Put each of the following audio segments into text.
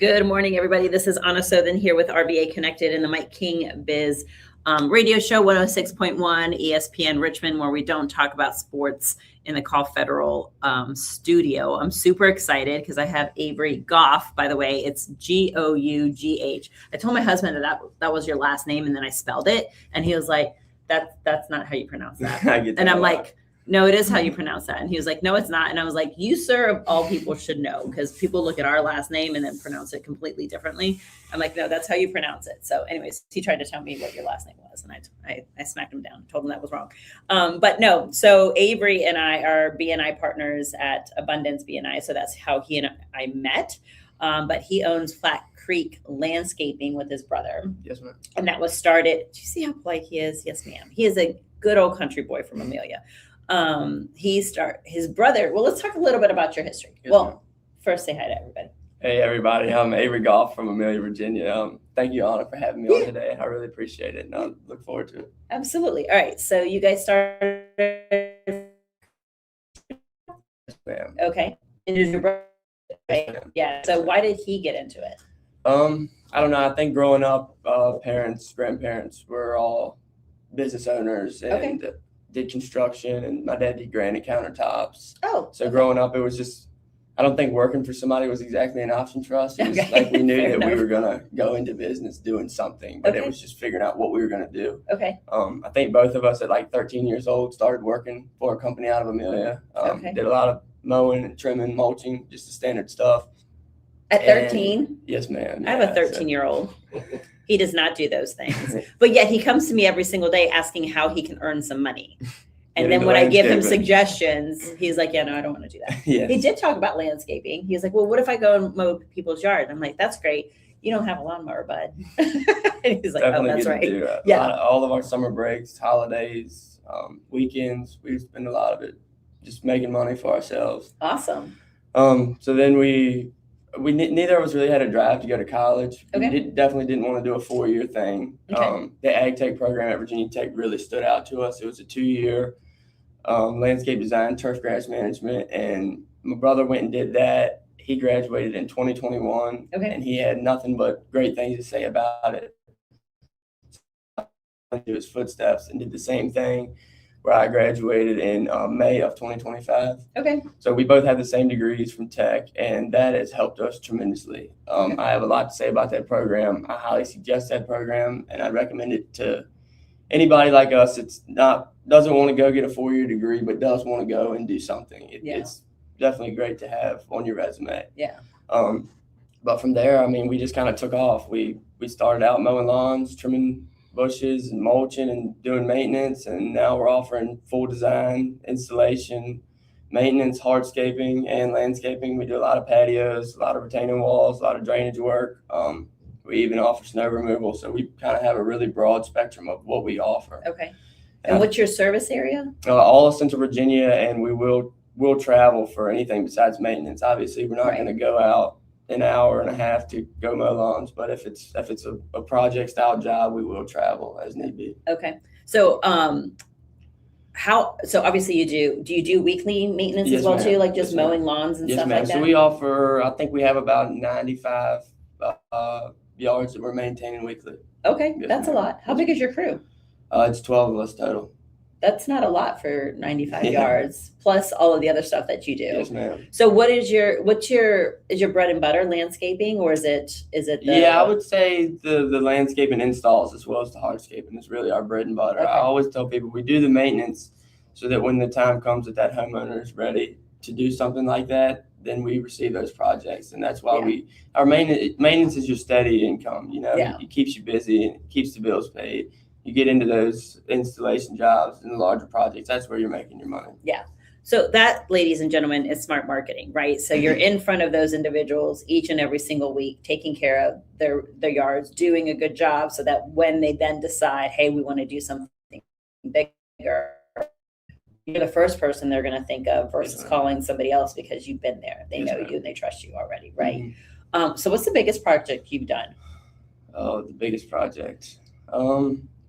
Good morning, everybody. This is Anna Sothen here with RVA Connected and the Mike King Biz radio show, 106.1 ESPN Richmond, where we don't talk about sports in the Call Federal studio. I'm super excited because I have Avery Gough. By the way, it's Gough. I told my husband that was your last name, and then I spelled it, and he was like, that's not how you pronounce that. And I'm like, no, it is how you pronounce that. And he was like, no, it's not. And I was like, you, sir, of all people should know, because people look at our last name and then pronounce it completely differently. I'm like, no, that's how you pronounce it. So anyways, he tried to tell me what your last name was, and I smacked him down, told him that was wrong. But no, so Avery and I are BNI partners at Abundance BNI. So that's how he and I met. But he owns Flat Creek Landscaping with his brother. Yes, ma'am. And that was started. Do you see how polite he is? Yes, ma'am. He is a good old country boy from Amelia. His brother. Well, let's talk a little bit about your history. Yes, well, ma'am. First say hi to everybody. Hey, everybody. I'm Avery Gough from Amelia, Virginia. Thank you, Anna, for having me on today. I really appreciate it, and I look forward to it. Absolutely. All right. So you guys started. Yes, ma'am. Okay. And is your brother? Right? Yeah. So why did he get into it? I don't know. I think growing up, parents, grandparents were all business owners and did construction, and my dad did granite countertops. So growing up, it was just, I don't think working for somebody was exactly an option for us. It was like we knew that we were going to go into business doing something, but it was just figuring out what we were going to do. I think both of us at like 13 years old started working for a company out of Amelia. Did a lot of mowing and trimming, mulching, just the standard stuff. At 13? Yes, ma'am. I have a 13-year-old. He does not do those things. But yet he comes to me every single day asking how he can earn some money. And then when I give him suggestions, he's like, yeah, no, I don't want to do that. Yes. He did talk about landscaping. He was like, well, what if I go and mow people's yard? I'm like, that's great. You don't have a lawnmower, bud. And he's like, definitely oh, that's right. Yeah. All of our summer breaks, holidays, weekends, we spend a lot of it just making money for ourselves. Awesome. So then we neither of us really had a drive to go to college. We definitely didn't want to do a 4-year thing. The Ag Tech program at Virginia Tech really stood out to us. It was a 2-year landscape design, turf grass management, and my brother went and did that. He graduated in 2021, and he had nothing but great things to say about it. Into his footsteps and did the same thing, where I graduated in May of 2025. So we both have the same degrees from Tech, and that has helped us tremendously. I have a lot to say about that program. I highly suggest that program, and I recommend it to anybody like us that doesn't want to go get a 4-year degree, but does want to go and do something. It's definitely great to have on your resume. But from there, I mean, we just kind of took off. We started out mowing lawns, trimming bushes and mulching and doing maintenance, and now we're offering full design, installation, maintenance, hardscaping, and landscaping. We do a lot of patios, a lot of retaining walls, a lot of drainage work. We even offer snow removal, so we kind of have a really broad spectrum of what we offer. And what's your service area? All of Central Virginia, and we'll travel for anything besides maintenance. Obviously, we're not going to go out an hour and a half to go mow lawns, but if it's a project style job, we will travel as need be. So so obviously do you do weekly maintenance as well too, like just mowing lawns and stuff like that? So we offer, I think we have about 95 yards that we're maintaining weekly. That's a lot. How big is your crew? It's 12 of us total. That's not a lot for 95 yards, plus all of the other stuff that you do. Yes, ma'am. So is your bread and butter landscaping, or is it I would say the landscaping installs as well as the hardscaping is really our bread and butter. I always tell people we do the maintenance so that when the time comes that homeowner is ready to do something like that, then we receive those projects. And that's why our maintenance is your steady income, It keeps you busy and it keeps the bills paid. You get into those installation jobs and the larger projects, that's where you're making your money. So that, ladies and gentlemen, is smart marketing, right? So you're in front of those individuals each and every single week, taking care of their yards, doing a good job, so that when they then decide, hey, we want to do something bigger, you're the first person they're going to think of versus calling somebody else, because you've been there. They know you and they trust you already, right? So what's the biggest project you've done? Oh, the biggest project.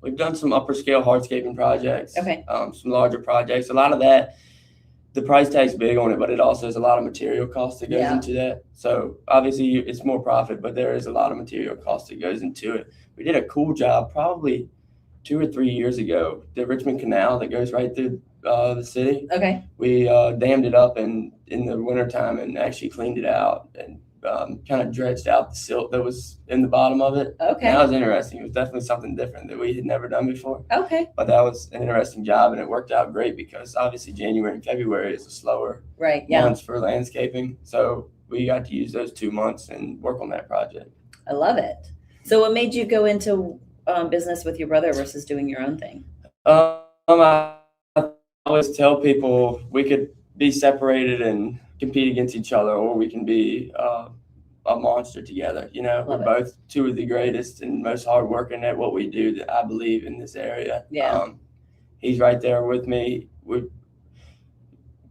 We've done some upper scale hardscaping projects, some larger projects. A lot of that the price tag's big on it, but it also has a lot of material cost that goes into that. So obviously it's more profit, but there is a lot of material cost that goes into it. We did a cool job probably 2 or 3 years ago. The Richmond Canal that goes right through the city. Okay. We dammed it up in the wintertime and actually cleaned it out and kind of dredged out the silt that was in the bottom of it. Okay. And that was interesting. It was definitely something different that we had never done before. Okay. But that was an interesting job, and it worked out great because obviously January and February is a slower months for landscaping. So we got to use those 2 months and work on that project. I love it. So what made you go into business with your brother versus doing your own thing? I always tell people we could be separated and compete against each other, or we can be a monster together. You know, we're both two of the greatest and most hardworking at what we do that I believe in this area. Yeah. He's right there with me.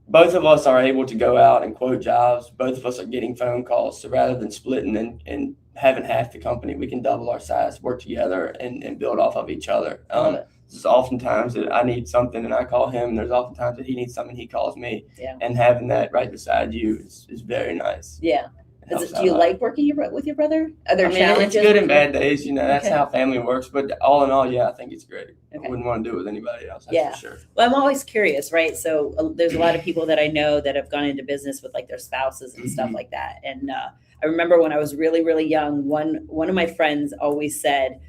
Both of us are able to go out and quote jobs. Both of us are getting phone calls. So rather than splitting and having half the company, we can double our size, work together, and build off of each other. There's oftentimes that I need something and I call him. There's oftentimes that he needs something, he calls me. Yeah. And having that right beside you is very nice. Yeah. Do you like working with your brother? Are there challenges? It's good and bad days. You know, that's how family works. But all in all, yeah, I think it's great. Okay. I wouldn't want to do it with anybody else. That's for sure. Well, I'm always curious, right? So there's a lot of people that I know that have gone into business with like their spouses and stuff like that. And I remember when I was really, really young, one of my friends always said,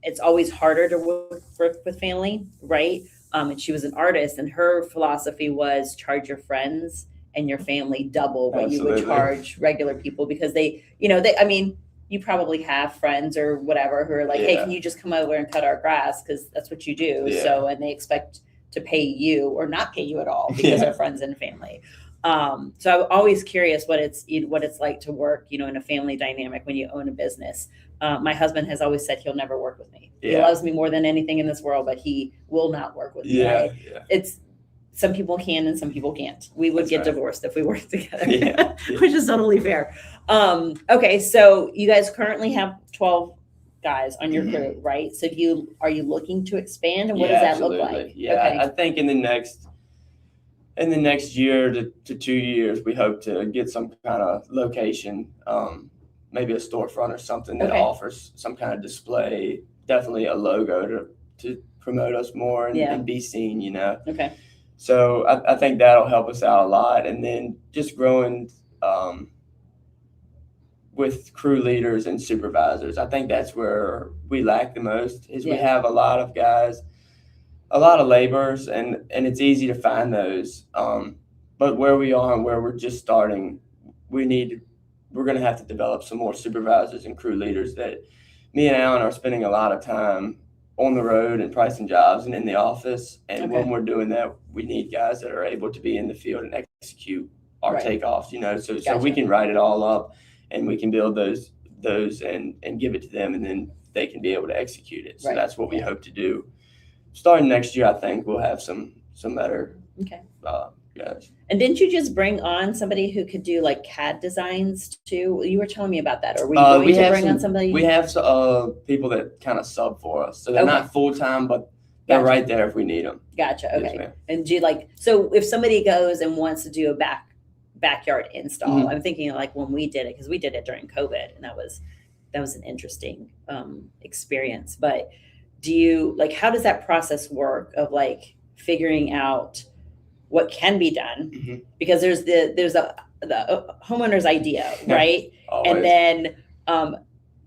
it's always harder to work with family, right? And she was an artist, and her philosophy was charge your friends and your family double what you would charge regular people, because you probably have friends or whatever who are like, hey, can you just come over and cut our grass? Because that's what you do. Yeah. So, and they expect to pay you or not pay you at all because they're friends and family. So I'm always curious what it's like to work, in a family dynamic when you own a business. My husband has always said he'll never work with me. Yeah. He loves me more than anything in this world, but he will not work with me. Right? Yeah. It's some people can and some people can't. We would get divorced if we worked together, which is totally fair. Okay, so you guys currently have 12 guys on your crew, right? So are you looking to expand, and what does that look like? Yeah, okay. I think in the next year to 2 years, we hope to get some kind of location, maybe a storefront or something that offers some kind of display, definitely a logo to promote us more and be seen, Okay. So I think that'll help us out a lot. And then just growing with crew leaders and supervisors. I think that's where we lack the most is we have a lot of guys, a lot of laborers, and it's easy to find those. But where we are and where we're just starting, we're going to have to develop some more supervisors and crew leaders. That me and Alan are spending a lot of time on the road and pricing jobs and in the office. And when we're doing that, we need guys that are able to be in the field and execute our takeoffs, so we can write it all up and we can build those and give it to them, and then they can be able to execute it. So that's what we hope to do. Starting next year, I think we'll have some better guys. And didn't you just bring on somebody who could do like CAD designs too? You were telling me about that. Or were you going to bring on somebody? We have people that kind of sub for us. So they're not full-time, but they're right there if we need them. Gotcha. Okay. Yes, and do you so if somebody goes and wants to do a backyard install, I'm thinking like when we did it, because we did it during COVID, and that was an interesting experience. But do you how does that process work of figuring out what can be done? Because there's the homeowner's idea, right? And then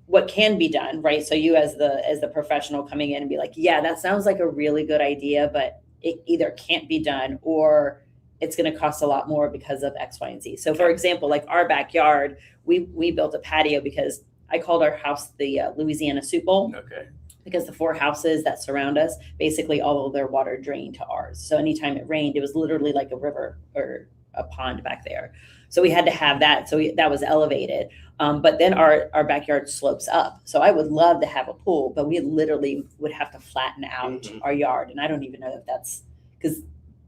what can be done, right? So you as the professional coming in and be like, yeah, that sounds like a really good idea, but it either can't be done or it's going to cost a lot more because of X, Y, and Z. So for example, our backyard, we built a patio because I called our house the Louisiana Soup Bowl. Okay. Because the 4 houses that surround us, basically all of their water drained to ours. So anytime it rained, it was literally like a river or a pond back there. So we had to have that. So that was elevated. But then our backyard slopes up. So I would love to have a pool, but we literally would have to flatten out our yard. And I don't even know if that's because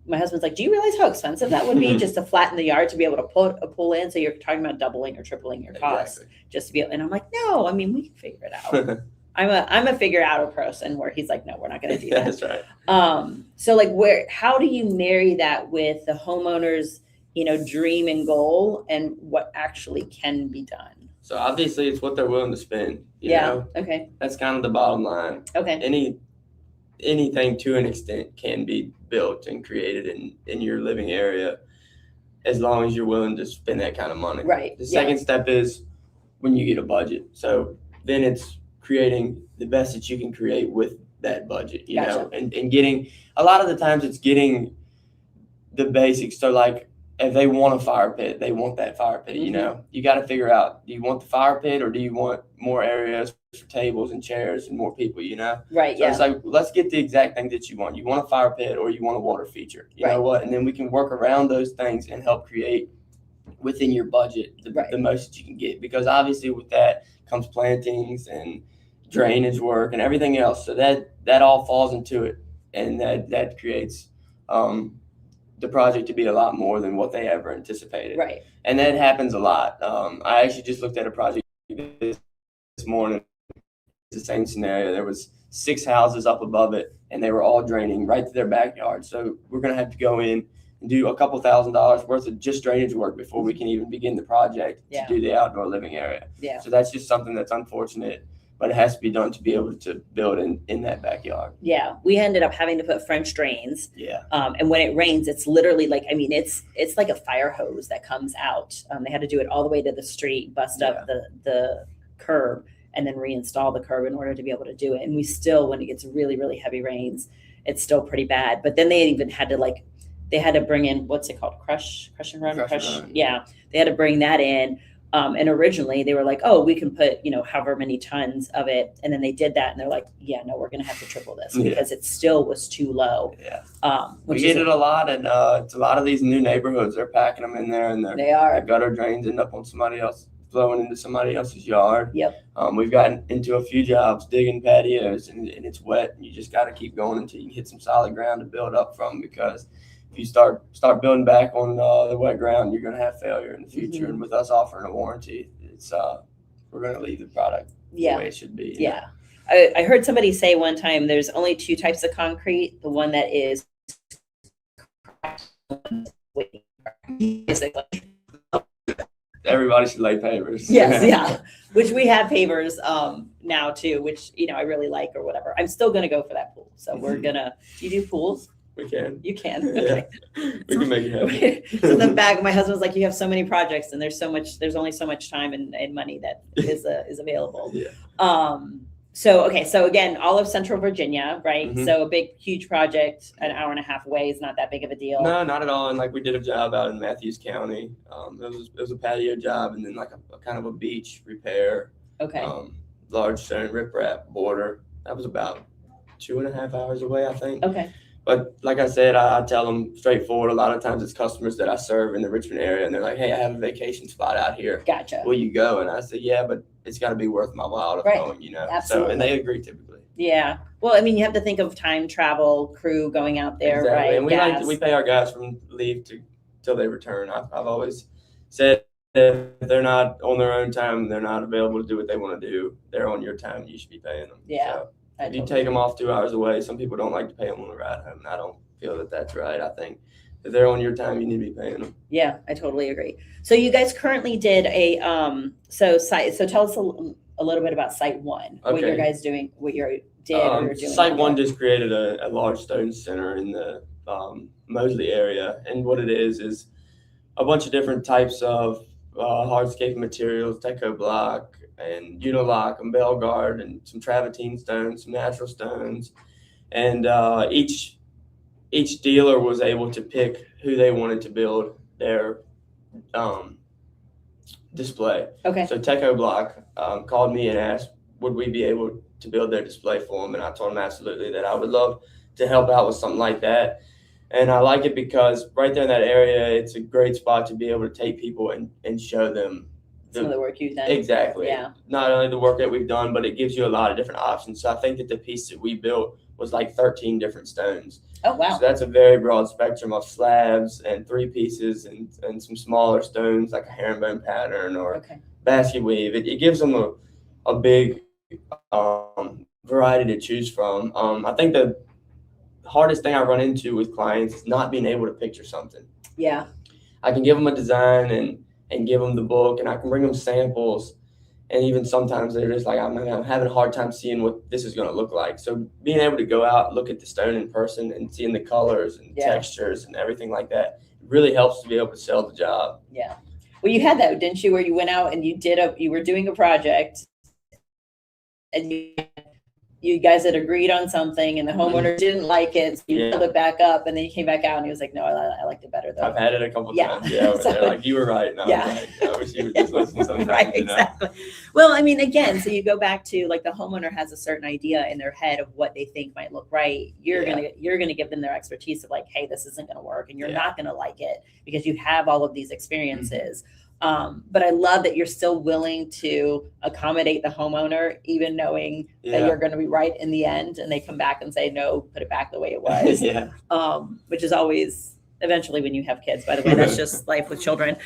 my husband's like, do you realize how expensive that would be just to flatten the yard to be able to put a pool in? So you're talking about doubling or tripling your costs just to be able. And I'm like, no, we can figure it out. I'm a figure out person where he's like, no, we're not going to do that. That's right. So like how do you marry that with the homeowner's, dream and goal and what actually can be done? So obviously it's what they're willing to spend. You know? Okay. That's kind of the bottom line. Okay. Anything to an extent can be built and created in your living area as long as you're willing to spend that kind of money. Right. The second step is when you get a budget. So then it's creating the best that you can create with that budget, you know, and getting, a lot of the times it's getting the basics. So like if they want a fire pit, they want that fire pit, you know, you got to figure out, do you want the fire pit or do you want more areas for tables and chairs and more people, you know? Right. So it's like, let's get the exact thing that you want. You want a fire pit or you want a water feature, you know what? And then we can work around those things and help create within your budget the most that you can get, because obviously with that comes plantings and drainage work and everything else. So that all falls into it, and that creates the project to be a lot more than what they ever anticipated. Right. And that happens a lot. I actually just looked at a project this morning. It's the same scenario. There was 6 houses up above it, and they were all draining right to their backyard. So we're going to have to go in and do a couple $1,000s worth of just drainage work before we can even begin the project to do the outdoor living area. Yeah. So that's just something that's unfortunate, but it has to be done to be able to build in that backyard. Yeah. We ended up having to put French drains. Yeah. And when it rains, it's literally like, I mean, it's like a fire hose that comes out. They had to do it all the way to the street, bust up the curb, and then reinstall the curb in order to be able to do it. And we still, when it gets really, really heavy rains, it's still pretty bad. But then they even had to they had to bring in, what's it called? Crush and run. Yeah. They had to bring that in. And originally they were like, oh, we can put, however many tons of it. And then they did that and they're like, yeah, no, we're going to have to triple this because it still was too low. Yeah. We get it a lot. And it's a lot of these new neighborhoods, they're packing them in there, and their gutter drains end up on somebody else, flowing into somebody else's yard. Yep. We've gotten into a few jobs digging patios, and it's wet, and you just got to keep going until you can hit some solid ground to build up from, because if you start building back on the wet ground, you're going to have failure in the future. And with us offering a warranty, it's we're going to leave the product the way it should be. Yeah. I heard somebody say one time there's only 2 types of concrete. The one that is everybody should lay pavers. Yes, yeah. Which we have pavers now too, which I really like or whatever. I'm still gonna go for that pool. So we're gonna. Do you do pools? We can. You can. Yeah. Okay. We can make it happen. So the back, my husband's like, you have so many projects, and there's only so much time and money that is available. Yeah. So again, all of Central Virginia, right? So a big, huge project, an hour and a half away is not that big of a deal. No, not at all. And like we did a job out in Matthews County. It was a patio job, and then like a kind of a beach repair. Okay. Large stone riprap border. That was about 2.5 hours away, I think. Okay. But like I said, I tell them straightforward. A lot of times it's customers that I serve in the Richmond area, and they're like, hey, I have a vacation spot out here. Gotcha. Will you go? And I say, yeah, but it's got to be worth my while to going, Absolutely. So, and they agree typically. Yeah. Well, I mean, you have to think of time, travel, crew going out there, exactly. right? And we pay our guys from leave till they return. I've always said that if they're not on their own time, they're not available to do what they want to do, they're on your time, you should be paying them. Yeah. So, if you take them off 2 hours away, some people don't like to pay them on the ride home, and I don't feel that that's right. I think if they're on your time, you need to be paying them. Yeah, I totally agree. So you guys currently did a so tell us a little bit about Site 1. Okay. What you guys doing? What you're doing? Site 1 just created a large stone center in the Mosley area, and what it is a bunch of different types of hardscape materials, Teco block and Unilock and Belgard, and some travertine stones, some natural stones, and each dealer was able to pick who they wanted to build their display. Okay. So Teco Block called me and asked, would we be able to build their display for them? And I told them absolutely, that I would love to help out with something like that. And I like it because right there in that area, it's a great spot to be able to take people and show them some of the work you've done. Exactly. Yeah. Not only the work that we've done, but it gives you a lot of different options. So I think that the piece that we built was like 13 different stones. Oh, wow. So that's a very broad spectrum of slabs and 3 pieces and some smaller stones like a herringbone pattern or basket weave. It gives them a big variety to choose from. I think the hardest thing I run into with clients is not being able to picture something. Yeah. I can give them a design and give them the book, and I can bring them samples. And even sometimes they're just like, I'm having a hard time seeing what this is going to look like. So being able to go out, look at the stone in person and seeing the colors and textures and everything like that really helps to be able to sell the job. Yeah. Well, you had that, didn't you, where you went out and you were doing a project and you guys had agreed on something and the homeowner didn't like it. So you pulled it back up and then you came back out and he was like, no, I liked it better though. I've had it a couple times. Yeah. So, they're like, you were right. No, right. I wish you would just listen sometimes. Right, exactly. Well, I mean, again, so you go back to like the homeowner has a certain idea in their head of what they think might look right. You're gonna give them their expertise of like, hey, this isn't gonna work and you're not gonna like it because you have all of these experiences. But I love that you're still willing to accommodate the homeowner, even knowing that you're going to be right in the end. And they come back and say, no, put it back the way it was. Which is always eventually when you have kids, by the way, that's just life with children.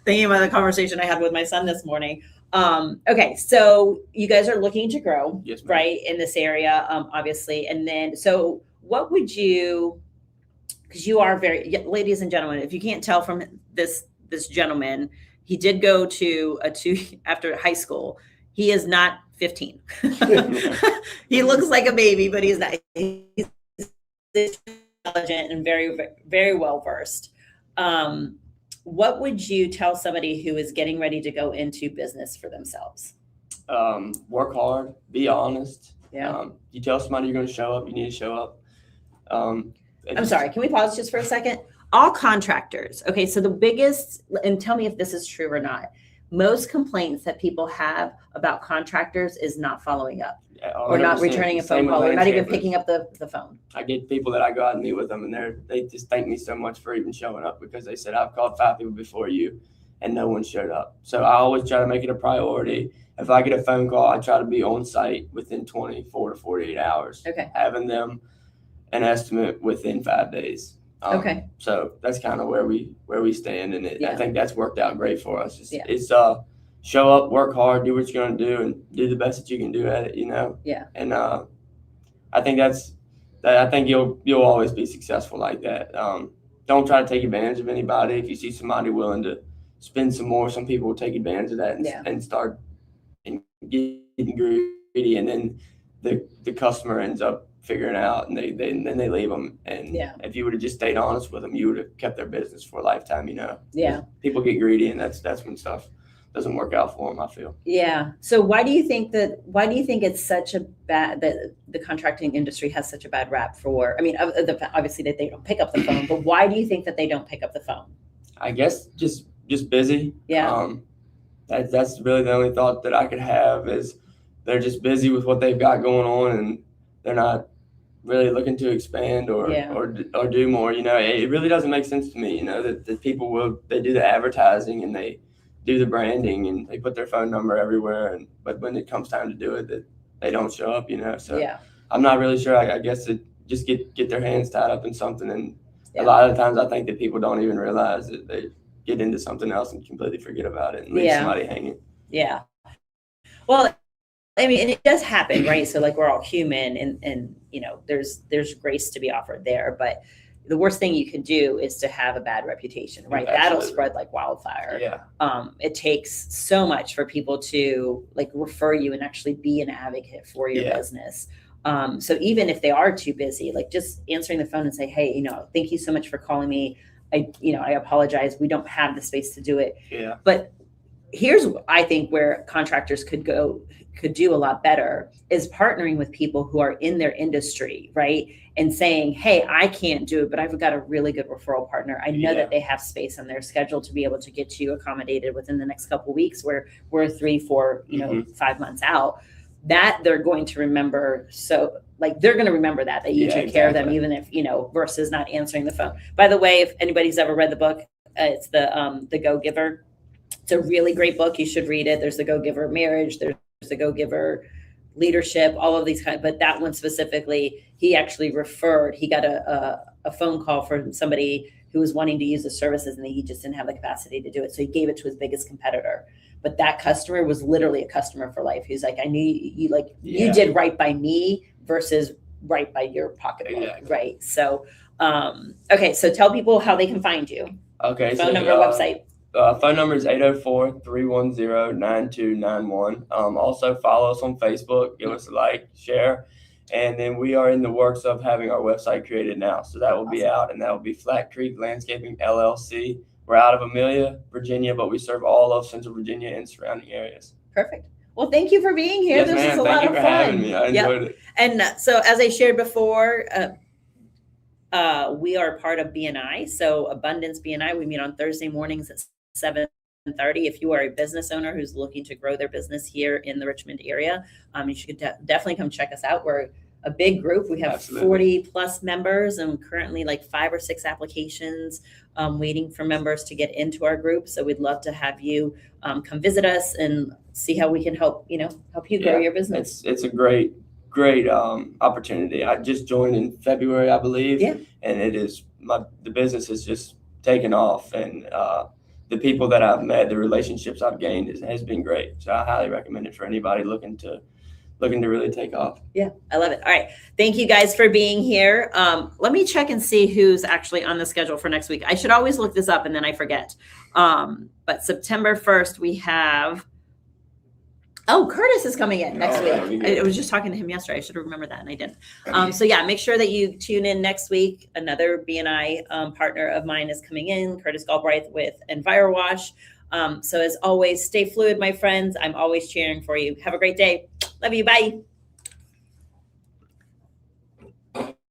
Thinking about the conversation I had with my son this morning. Okay. So you guys are looking to grow, right, in this area, obviously. And then, so what would you, because you are ladies and gentlemen, if you can't tell from this gentleman, he did go to after high school. He is not 15. He looks like a baby, but he's not. He's intelligent and very, very well versed. What would you tell somebody who is getting ready to go into business for themselves? Work hard, be honest. Yeah. You tell somebody you're going to show up, you need to show up. I'm sorry, can we pause just for a second? All contractors. Okay, so the biggest, and tell me if this is true or not, most complaints that people have about contractors is not following up or not returning a phone call or not even picking up the phone. I get people that I go out and meet with them and they just thank me so much for even showing up because they said, I've called 5 people before you and no one showed up. So I always try to make it a priority. If I get a phone call, I try to be on site within 24 to 48 hours. Okay. Having them an estimate within 5 days. So that's kind of where we stand, and I think that's worked out great for us. It's show up, work hard, do what you're going to do, and do the best that you can do at it. And I think I think you'll always be successful like that. Don't try to take advantage of anybody. If you see somebody willing to spend some more, some people will take advantage of that and start getting greedy, and then the customer ends up figuring out and then they leave them. And if you would have just stayed honest with them, you would have kept their business for a lifetime. People get greedy, and that's when stuff doesn't work out for them, I feel. So why do you think it's such a bad, that the contracting industry has such a bad rap for, I mean, obviously that they don't pick up the phone, but why do you think that they don't pick up the phone? I guess just busy. That's really the only thought that I could have is they're just busy with what they've got going on and they're not really looking to expand or do more. It really doesn't make sense to me, that people they do the advertising and they do the branding and they put their phone number everywhere, but when it comes time to do it, that they don't show up, so I'm not really sure. I guess it just get their hands tied up in something, and a lot of times I think that people don't even realize that they get into something else and completely forget about it and leave somebody hanging. Well, I mean, and it does happen, right? So like we're all human and there's grace to be offered there, but the worst thing you can do is to have a bad reputation, right? That'll spread like wildfire. It takes so much for people to like refer you and actually be an advocate for your business. So even if they are too busy, like just answering the phone and say, hey, thank you so much for calling me. I apologize. We don't have the space to do it. But here's, I think, where contractors could do a lot better is partnering with people who are in their industry, right? And saying, hey, I can't do it, but I've got a really good referral partner. I know that they have space on their schedule to be able to get you accommodated within the next couple of weeks where we're 3, 4, 5 months out, that they're going to remember. So like, they're going to remember that you took care of them, even if, versus not answering the phone. By the way, if anybody's ever read the book, it's the Go Giver. It's a really great book. You should read it. There's the Go Giver Marriage. There's the Go Giver Leadership, all of these but that one specifically, he actually referred, he got a phone call from somebody who was wanting to use the services and he just didn't have the capacity to do it. So he gave it to his biggest competitor. But that customer was literally a customer for life. He's like, I knew you like you did right by me versus right by your pocketbook. Exactly. Right. So okay, so tell people how they can find you. Okay. Phone number, website. Phone number is 804-310-9291. Also follow us on Facebook, give us a like, share. And then we are in the works of having our website created now. So that will be out, and that will be Flat Creek Landscaping LLC. We're out of Amelia, Virginia, but we serve all of Central Virginia and surrounding areas. Perfect. Well, thank you for being here. Yes, this ma'am. was a lot of fun. Having me. I enjoyed it. And so as I shared before, we are part of BNI. So Abundance BNI, we meet on Thursday mornings at 7:30. If you are a business owner who's looking to grow their business here in the Richmond area, you should definitely come check us out. We're a big group. We have 40 plus members and currently like 5 or 6 applications waiting for members to get into our group. So we'd love to have you come visit us and see how we can help you grow your business. It's a great opportunity. I just joined in February, I believe. Yeah. And it is the business has just taken off, and the people that I've met, the relationships I've gained has been great. So I highly recommend it for anybody looking to really take off. Yeah, I love it. All right. Thank you guys for being here. Let me check and see who's actually on the schedule for next week. I should always look this up and then I forget. But September 1st, we have, Curtis is coming in next week. I was just talking to him yesterday. I should have remembered that and I didn't. So yeah, make sure that you tune in next week. Another BNI partner of mine is coming in, Curtis Galbraith with EnviroWash. So as always, stay fluid, my friends. I'm always cheering for you. Have a great day. Love you. Bye.